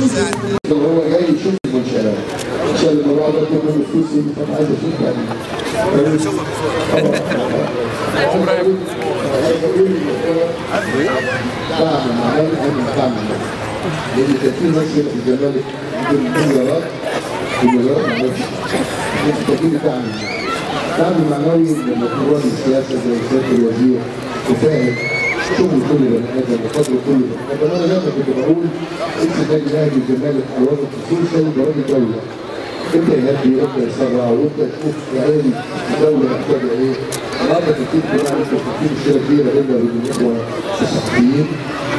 هو جاي يشوف المنشآت عشان الموضوع ده كله فلوس طب عايز اشوف يعني بعمل معايا انا بعمل لان كان في ناس في الزمالك مليارات محتاجين دعم معنوي لمشروع السياسه زي سياده الوزير وفاهم شغل كل بني ادم وقدر كل بني ادم. انا دايما كنت بقول انت النادي الاهلي والزمالك على الوضع الخصوصي ده راجل دوله. انت يهدي وانت يسرع وانت تشوف يعني الدوله محتاجه ايه. النهارده كتير كمان انت في مشكله كبيره بيننا وبين الاخوه الصحفيين.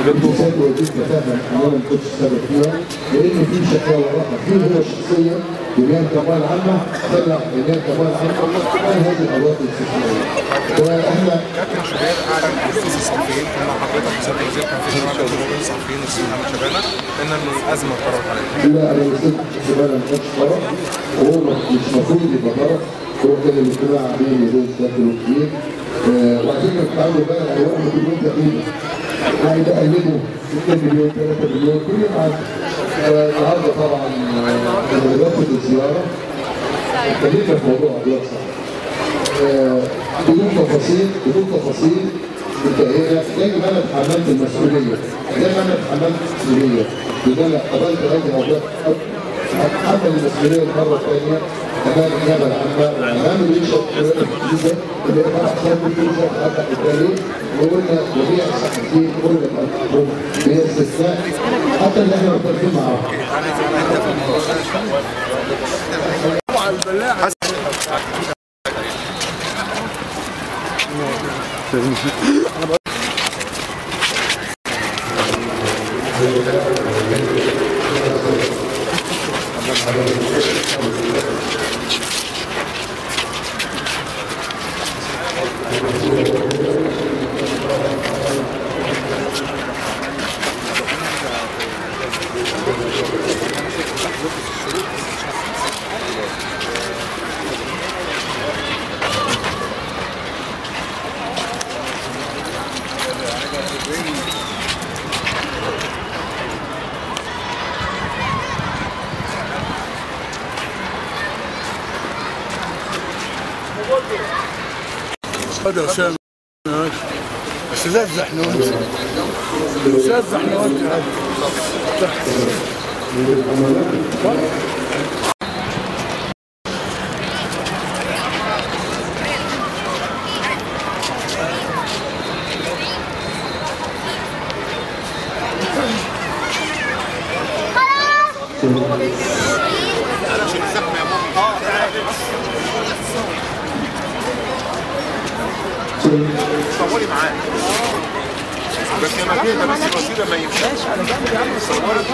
الانسان وجدت تفاهم انا ما كنتش سبب فيها لان في شكاوى راحه فيه هو شخصيا بناء كمال عامه طلع بناء كمال عامه عن هذه القضايا الاستثنائيه. واحنا كابتن شوبير اعلن بخصوص الصحفيين كنا حضرتك سياده الوزير كان في اجتماع بين الصحفيين الاستاذ محمد شبانه ان الازمه طرت عليه. لا انا الاستاذ شبانه ما كانش طرف وهو مش المفروض يبقى طرف. هو كان الاجتماع بين وزير سياده الوزير وعشان نتعامل بقى على 1 مليون تقريبا يعني ده قلبوا 2 مليون 3 مليون كل يوم. النهارده طبعا لما باخد الزياره اتكلمنا في موضوع ابيض صح بدون تفاصيل متأهلة زي ما انا اتحملت المسؤوليه ان انا قبلت هذه الاوراق اتحمل المسؤوليه المره الثانيه امام النيابه العامه وامام الرئاسه الجديده اللي هي احسن من كل شيء حتى التاريخ وقلنا جميع الصحفيين كل الحكومه هي استثناء حتى اللي احنا مختلفين معاهم. هذا أسامة بس لا تزحنا وانت لا تزحنا وانت صوري معاه بس لما تهدى بس الوسيله ما يمشيش على جنب يا عم صورت